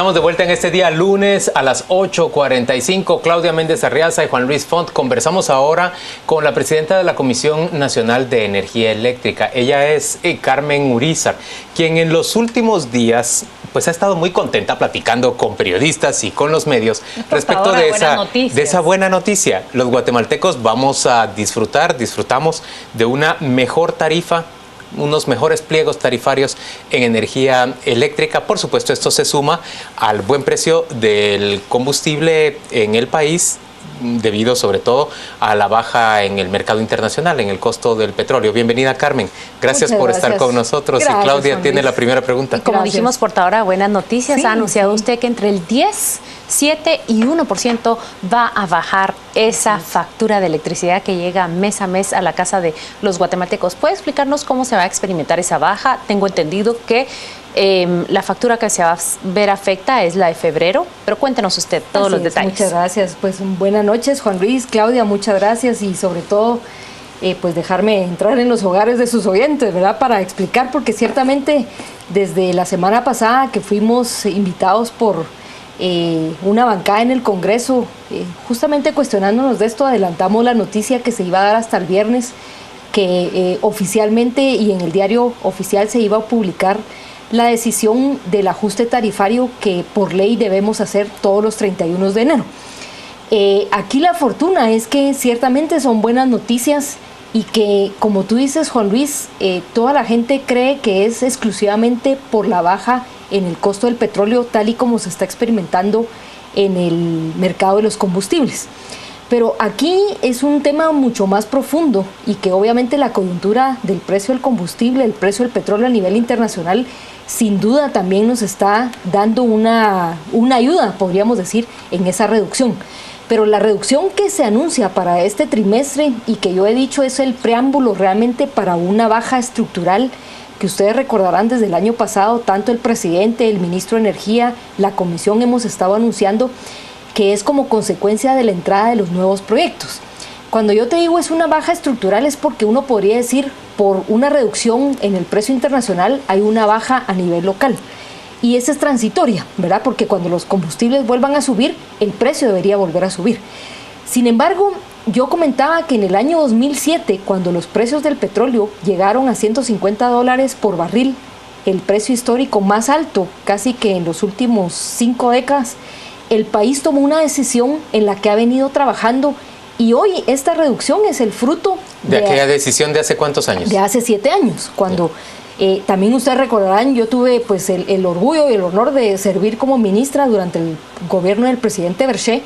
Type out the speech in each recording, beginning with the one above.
Estamos de vuelta en este día lunes a las 8:45. Claudia Méndez Arriaza y Juan Luis Font. Conversamos ahora con la presidenta de la Comisión Nacional de Energía Eléctrica. Ella es Carmen Urízar, quien en los últimos días pues ha estado muy contenta platicando con periodistas y con los medios respecto de esa buena noticia. Los guatemaltecos vamos a disfrutamos de una mejor tarifa, unos mejores pliegos tarifarios en energía eléctrica. Por supuesto, esto se suma al buen precio del combustible en el país, debido sobre todo a la baja en el mercado internacional, en el costo del petróleo. Bienvenida, Carmen. Gracias por estar con nosotros. Gracias, y Claudia tiene la primera pregunta. Y como dijimos, portadora, buenas noticias. Ha anunciado usted que entre el 10, 7 y 1% va a bajar esa factura de electricidad que llega mes a mes a la casa de los guatemaltecos. ¿Puede explicarnos cómo se va a experimentar esa baja? Tengo entendido que la factura que se va a ver afecta es la de febrero, pero cuéntenos usted todos los detalles. Muchas gracias. Pues buenas noches, Juan Luis, Claudia, muchas gracias y sobre todo pues dejarme entrar en los hogares de sus oyentes, ¿verdad? Para explicar, porque ciertamente desde la semana pasada que fuimos invitados por una bancada en el Congreso, justamente cuestionándonos de esto, adelantamos la noticia que se iba a dar hasta el viernes, que oficialmente y en el diario oficial se iba a publicar la decisión del ajuste tarifario que por ley debemos hacer todos los 31 de enero. Aquí la fortuna es que ciertamente son buenas noticias y que, como tú dices, Juan Luis, toda la gente cree que es exclusivamente por la baja en el costo del petróleo, tal y como se está experimentando en el mercado de los combustibles. Pero aquí es un tema mucho más profundo y que obviamente la coyuntura del precio del combustible, el precio del petróleo a nivel internacional, sin duda también nos está dando una ayuda, podríamos decir, en esa reducción. Pero la reducción que se anuncia para este trimestre y que yo he dicho es el preámbulo realmente para una baja estructural que ustedes recordarán desde el año pasado, tanto el presidente, el ministro de Energía, la comisión hemos estado anunciando que es como consecuencia de la entrada de los nuevos proyectos. Cuando yo te digo es una baja estructural es porque uno podría decir por una reducción en el precio internacional hay una baja a nivel local. Y esa es transitoria, ¿verdad? Porque cuando los combustibles vuelvan a subir, el precio debería volver a subir. Sin embargo, yo comentaba que en el año 2007, cuando los precios del petróleo llegaron a $150 por barril, el precio histórico más alto, casi que en los últimos 5 décadas, el país tomó una decisión en la que ha venido trabajando y hoy esta reducción es el fruto de aquella decisión de hace ¿cuántos años? De hace 7 años, cuando también ustedes recordarán, yo tuve pues el orgullo y el honor de servir como ministra durante el gobierno del presidente Berché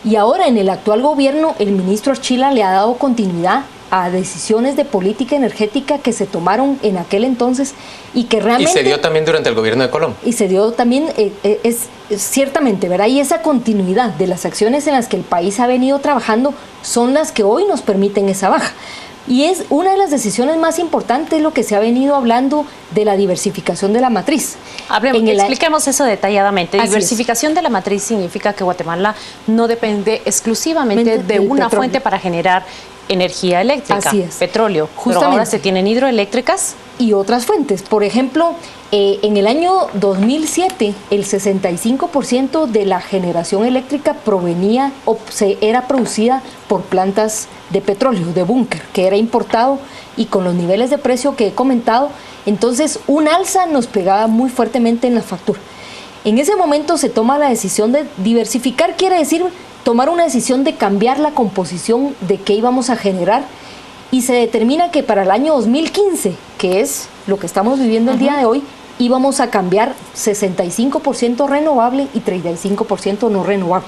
y ahora en el actual gobierno el ministro Archila le ha dado continuidad a decisiones de política energética que se tomaron en aquel entonces y que realmente... Y se dio también durante el gobierno de Colón. Y se dio también, ciertamente, ¿verdad? Y esa continuidad de las acciones en las que el país ha venido trabajando son las que hoy nos permiten esa baja. Y es una de las decisiones más importantes lo que se ha venido hablando de la diversificación de la matriz. Expliquemos eso detalladamente. Diversificación de la matriz significa que Guatemala no depende exclusivamente de una fuente para generar energía eléctrica, petróleo. Justamente. Pero ahora se tienen hidroeléctricas y otras fuentes. Por ejemplo, en el año 2007, el 65% de la generación eléctrica era producida por plantas de petróleo, de búnker, que era importado y con los niveles de precio que he comentado, entonces un alza nos pegaba muy fuertemente en la factura. En ese momento se toma la decisión de diversificar, quiere decir tomar una decisión de cambiar la composición de qué íbamos a generar y se determina que para el año 2015, que es lo que estamos viviendo el día de hoy, íbamos a cambiar 65% renovable y 35% no renovable.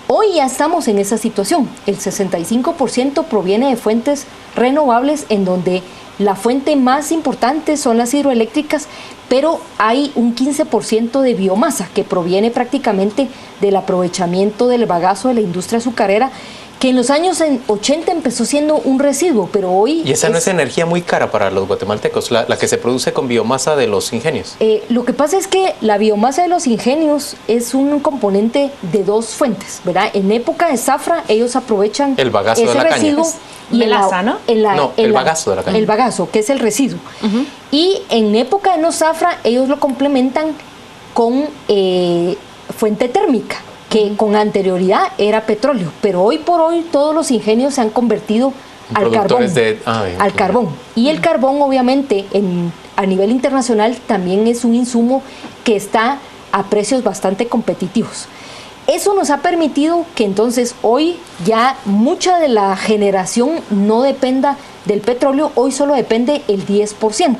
Hoy ya estamos en esa situación. El 65% proviene de fuentes renovables en donde la fuente más importante son las hidroeléctricas, pero hay un 15% de biomasa que proviene prácticamente del aprovechamiento del bagazo de la industria azucarera, que en los años 80 empezó siendo un residuo, pero hoy... ¿Y esa no es energía muy cara para los guatemaltecos, la que se produce con biomasa de los ingenios? Lo que pasa es que la biomasa de los ingenios es un componente de dos fuentes, ¿verdad? En época de zafra ellos aprovechan el bagazo ese de la residuo caña. Y melaza, ¿no? El bagazo de la caña. El bagazo, que es el residuo. Y en época de no zafra ellos lo complementan con fuente térmica, que con anterioridad era petróleo, pero hoy por hoy todos los ingenios se han convertido al carbón. Y el carbón, obviamente, a nivel internacional también es un insumo que está a precios bastante competitivos. Eso nos ha permitido que entonces hoy ya mucha de la generación no dependa del petróleo, hoy solo depende el 10%.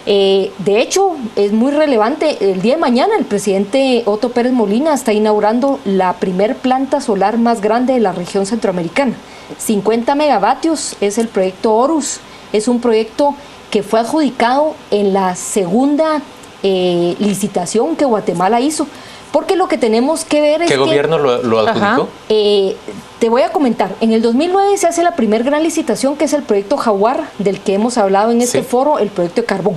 De hecho, es muy relevante, el día de mañana el presidente Otto Pérez Molina está inaugurando la primer planta solar más grande de la región centroamericana. 50 megavatios es el proyecto Horus, es un proyecto que fue adjudicado en la segunda licitación que Guatemala hizo. Porque lo que tenemos que ver es ¿Qué gobierno lo adjudicó? Te voy a comentar. En el 2009 se hace la primera gran licitación, que es el proyecto Jaguar, del que hemos hablado en este foro, el proyecto de carbón.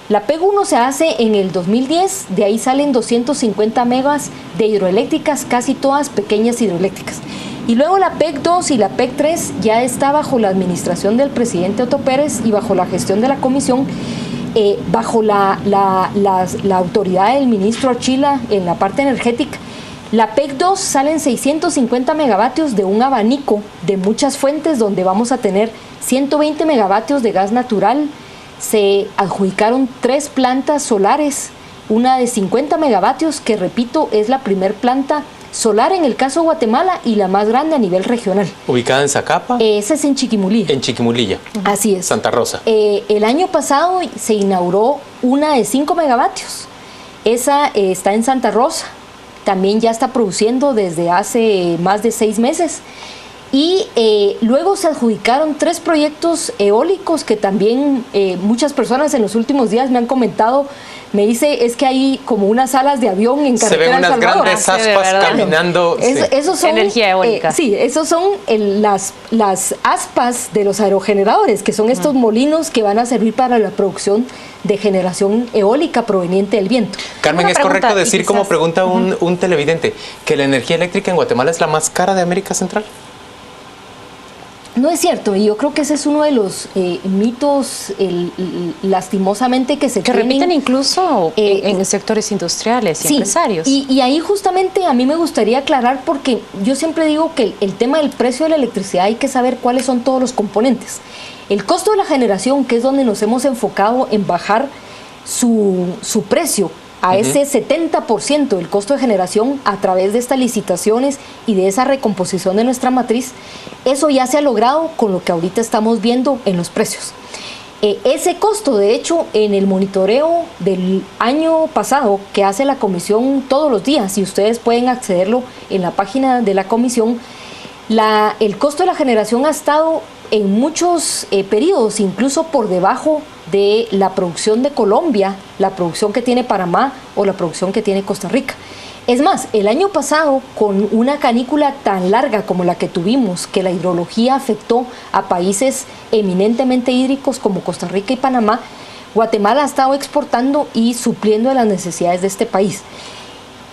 La PEC 1 se hace en el 2010, de ahí salen 250 megas de hidroeléctricas, casi todas pequeñas hidroeléctricas. Y luego la PEC 2 y la PEC 3 ya está bajo la administración del presidente Otto Pérez y bajo la gestión de la comisión, bajo la autoridad del ministro Archila en la parte energética. La PEC 2 salen 650 megavatios de un abanico de muchas fuentes, donde vamos a tener 120 megavatios de gas natural. Se adjudicaron 3 plantas solares, una de 50 megavatios, que repito, es la primer planta solar en el caso de Guatemala y la más grande a nivel regional. ¿Ubicada en Zacapa? Esa es en Chiquimulilla. En Chiquimulilla. Así es. Santa Rosa. El año pasado se inauguró una de 5 megavatios. Esa está en Santa Rosa. También ya está produciendo desde hace más de 6 meses. Y luego se adjudicaron 3 proyectos eólicos que también muchas personas en los últimos días me han comentado. Me dice, es que hay como unas alas de avión en carretera El Salvador. Se ven unas grandes aspas caminando. Esos son, energía eólica. Sí, esos son las aspas de los aerogeneradores, que son estos molinos que van a servir para la producción de generación eólica proveniente del viento. Carmen, ¿es correcto decir, como pregunta un televidente, que la energía eléctrica en Guatemala es la más cara de América Central? No es cierto, y yo creo que ese es uno de los mitos lastimosamente que se repiten incluso en sectores industriales y empresarios. Y ahí justamente a mí me gustaría aclarar, porque yo siempre digo que el tema del precio de la electricidad hay que saber cuáles son todos los componentes. El costo de la generación, que es donde nos hemos enfocado en bajar su precio a ese 70% del costo de generación a través de estas licitaciones y de esa recomposición de nuestra matriz, eso ya se ha logrado con lo que ahorita estamos viendo en los precios. Ese costo, de hecho, en el monitoreo del año pasado que hace la comisión todos los días, y ustedes pueden accederlo en la página de la comisión, el costo de la generación ha estado en muchos periodos incluso por debajo de la producción de Colombia, la producción que tiene Panamá o la producción que tiene Costa Rica. Es más, el año pasado, con una canícula tan larga como la que tuvimos, que la hidrología afectó a países eminentemente hídricos como Costa Rica y Panamá, Guatemala ha estado exportando y supliendo a las necesidades de este país.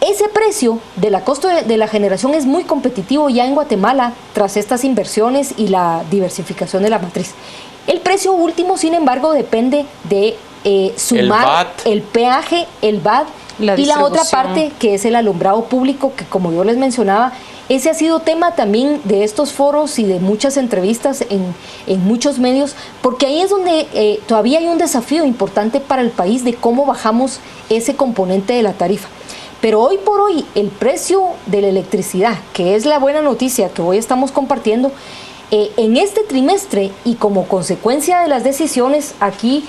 Ese precio de la costo de la generación es muy competitivo ya en Guatemala tras estas inversiones y la diversificación de la matriz. El precio último, sin embargo, depende de sumar el peaje, el VAT y la otra parte, que es el alumbrado público, que como yo les mencionaba, ese ha sido tema también de estos foros y de muchas entrevistas en muchos medios, porque ahí es donde todavía hay un desafío importante para el país de cómo bajamos ese componente de la tarifa. Pero hoy por hoy el precio de la electricidad, que es la buena noticia que hoy estamos compartiendo, en este trimestre y como consecuencia de las decisiones aquí,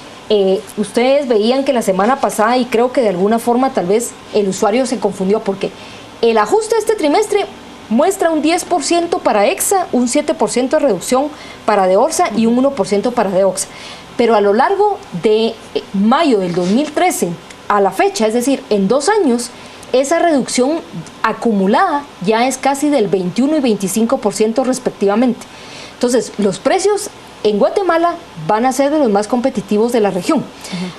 ustedes veían que la semana pasada, y creo que de alguna forma tal vez el usuario se confundió, porque el ajuste de este trimestre muestra un 10% para EXA, un 7% de reducción para DEORSA y un 1% para DEOXA. Pero a lo largo de mayo del 2013 a la fecha, es decir, en 2 años, esa reducción acumulada ya es casi del 21 y 25% respectivamente. Entonces, los precios en Guatemala van a ser de los más competitivos de la región.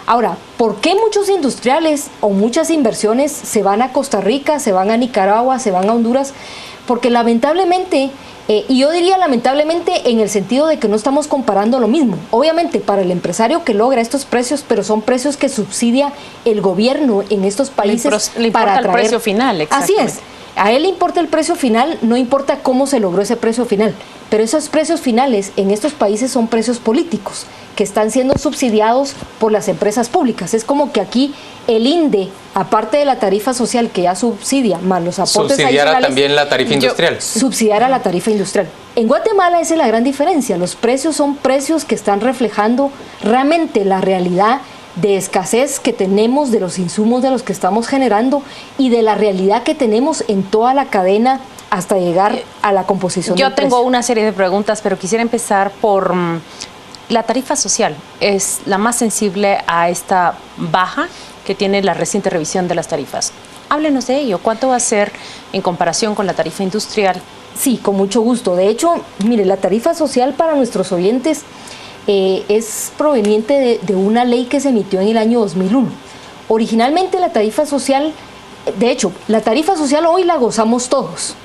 Ahora, ¿por qué muchos industriales o muchas inversiones se van a Costa Rica, se van a Nicaragua, se van a Honduras? Porque lamentablemente Y yo diría lamentablemente en el sentido de que no estamos comparando lo mismo. Obviamente para el empresario que logra estos precios, pero son precios que subsidia el gobierno en estos países le importa para atraer. El precio final, Así es. A él le importa el precio final, no importa cómo se logró ese precio final. Pero esos precios finales en estos países son precios políticos que están siendo subsidiados por las empresas públicas. Es como que aquí el INDE, aparte de la tarifa social que ya subsidia, más los aportes subsidiara adicionales, también la tarifa industrial. Subsidiara la tarifa industrial. En Guatemala esa es la gran diferencia. Los precios son precios que están reflejando realmente la realidad de escasez que tenemos de los insumos de los que estamos generando y de la realidad que tenemos en toda la cadena hasta llegar a la composición del precio. Yo tengo una serie de preguntas, pero quisiera empezar por la tarifa social. Es la más sensible a esta baja que tiene la reciente revisión de las tarifas. Háblenos de ello. ¿Cuánto va a ser en comparación con la tarifa industrial? Sí, con mucho gusto. De hecho, mire, la tarifa social para nuestros oyentes es proveniente de una ley que se emitió en el año 2001. Originalmente la tarifa social, de hecho, la tarifa social hoy la gozamos todos.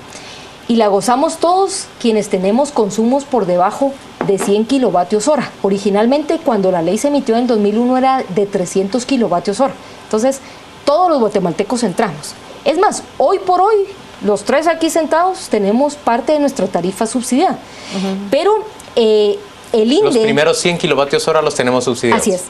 Y la gozamos todos quienes tenemos consumos por debajo de 100 kilovatios hora. Originalmente, cuando la ley se emitió en 2001, era de 300 kilovatios hora. Entonces, todos los guatemaltecos entramos. Es más, hoy por hoy, los tres aquí sentados tenemos parte de nuestra tarifa subsidiada. Pero el INDE... Los primeros 100 kilovatios hora los tenemos subsidiados. Así es.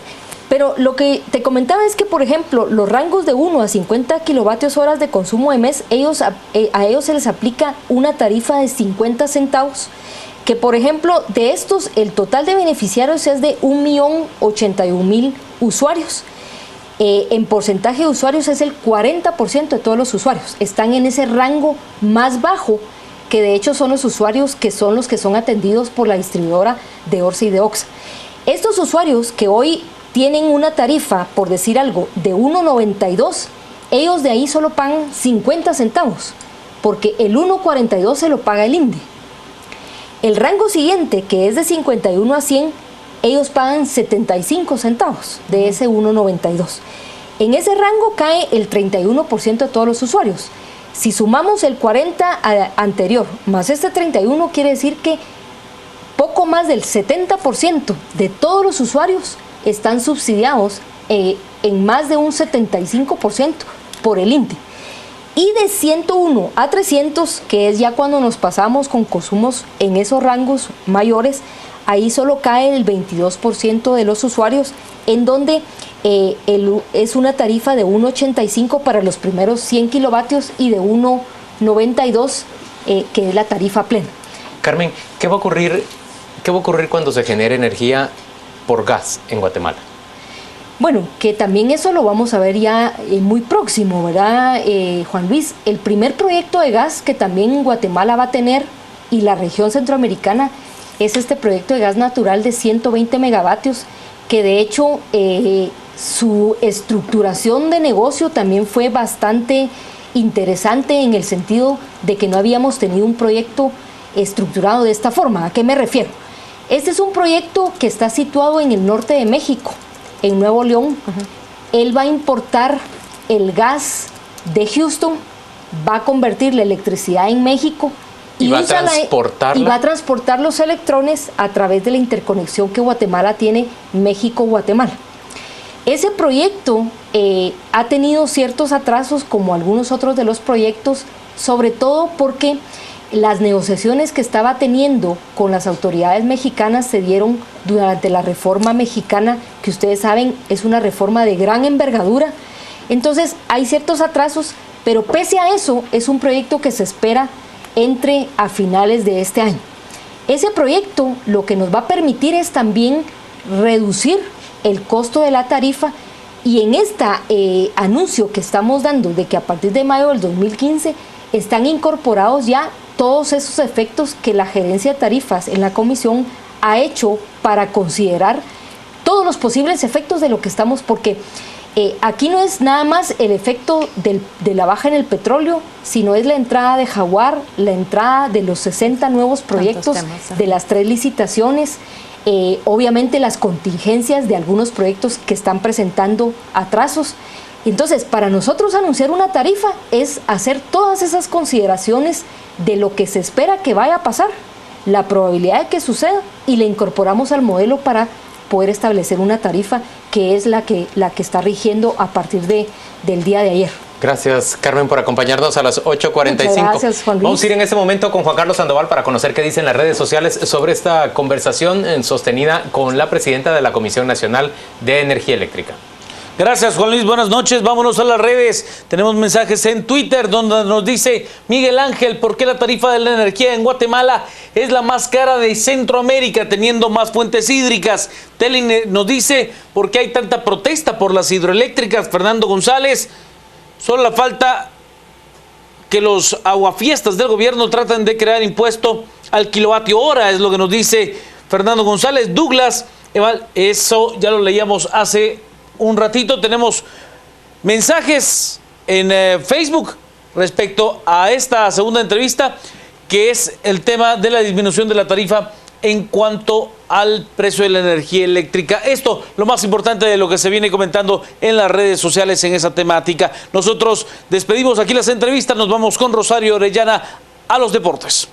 Pero lo que te comentaba es que, por ejemplo, los rangos de 1 a 50 kilovatios horas de consumo de mes, a ellos se les aplica una tarifa de 50 centavos, que, por ejemplo, de estos, el total de beneficiarios es de 1.081.000 usuarios. En porcentaje de usuarios es el 40% de todos los usuarios. Están en ese rango más bajo, que de hecho son los usuarios que son los que son atendidos por la distribuidora de Orsa y de Oxa. Estos usuarios que hoy tienen una tarifa, por decir algo, de 1.92, ellos de ahí solo pagan 50 centavos, porque el 1.42 se lo paga el INDE. El rango siguiente, que es de 51 a 100, ellos pagan 75 centavos de ese 1.92. En ese rango cae el 31% de todos los usuarios. Si sumamos el 40 anterior más este 31, quiere decir que poco más del 70% de todos los usuarios están subsidiados en más de un 75% por el INDE. Y de 101 a 300, que es ya cuando nos pasamos con consumos en esos rangos mayores, ahí solo cae el 22% de los usuarios, en donde es una tarifa de 1.85 para los primeros 100 kilovatios y de 1.92 que es la tarifa plena. Carmen, ¿qué va a ocurrir cuando se genere energía por gas en Guatemala? Bueno, que también eso lo vamos a ver ya muy próximo, ¿verdad, Juan Luis? El primer proyecto de gas que también Guatemala va a tener y la región centroamericana es este proyecto de gas natural de 120 megavatios, que de hecho su estructuración de negocio también fue bastante interesante en el sentido de que no habíamos tenido un proyecto estructurado de esta forma. ¿A qué me refiero? Este es un proyecto que está situado en el norte de México, en Nuevo León. Él va a importar el gas de Houston, va a convertir la electricidad en México y va a transportar los electrones a través de la interconexión que Guatemala tiene, México-Guatemala. Ese proyecto ha tenido ciertos atrasos como algunos otros de los proyectos, sobre todo porque las negociaciones que estaba teniendo con las autoridades mexicanas se dieron durante la reforma mexicana, que ustedes saben es una reforma de gran envergadura. Entonces hay ciertos atrasos, pero pese a eso es un proyecto que se espera entre a finales de este año. Ese proyecto lo que nos va a permitir es también reducir el costo de la tarifa, y en este anuncio que estamos dando de que a partir de mayo del 2015 están incorporados ya todos esos efectos que la gerencia de tarifas en la comisión ha hecho para considerar todos los posibles efectos de lo que estamos, porque aquí no es nada más el efecto de la baja en el petróleo, sino es la entrada de Jaguar, la entrada de los 60 nuevos proyectos, de las 3 licitaciones, obviamente las contingencias de algunos proyectos que están presentando atrasos. Entonces, para nosotros anunciar una tarifa es hacer todas esas consideraciones de lo que se espera que vaya a pasar, la probabilidad de que suceda, y le incorporamos al modelo para poder establecer una tarifa que es la que está rigiendo a partir del día de ayer. Gracias, Carmen, por acompañarnos a las 8:45. Muchas gracias, Juan Luis. Vamos a ir en este momento con Juan Carlos Sandoval para conocer qué dicen las redes sociales sobre esta conversación sostenida con la presidenta de la Comisión Nacional de Energía Eléctrica. Gracias, Juan Luis. Buenas noches. Vámonos a las redes. Tenemos mensajes en Twitter donde nos dice Miguel Ángel: ¿por qué la tarifa de la energía en Guatemala es la más cara de Centroamérica, teniendo más fuentes hídricas? Telin nos dice: ¿por qué hay tanta protesta por las hidroeléctricas? Fernando González: solo la falta que los aguafiestas del gobierno tratan de crear impuesto al kilovatio hora, es lo que nos dice Fernando González. Douglas: eso ya lo leíamos hace un ratito. Tenemos mensajes en Facebook respecto a esta segunda entrevista, que es el tema de la disminución de la tarifa en cuanto al precio de la energía eléctrica. Esto, lo más importante de lo que se viene comentando en las redes sociales en esa temática. Nosotros despedimos aquí las entrevistas, nos vamos con Rosario Orellana a los deportes.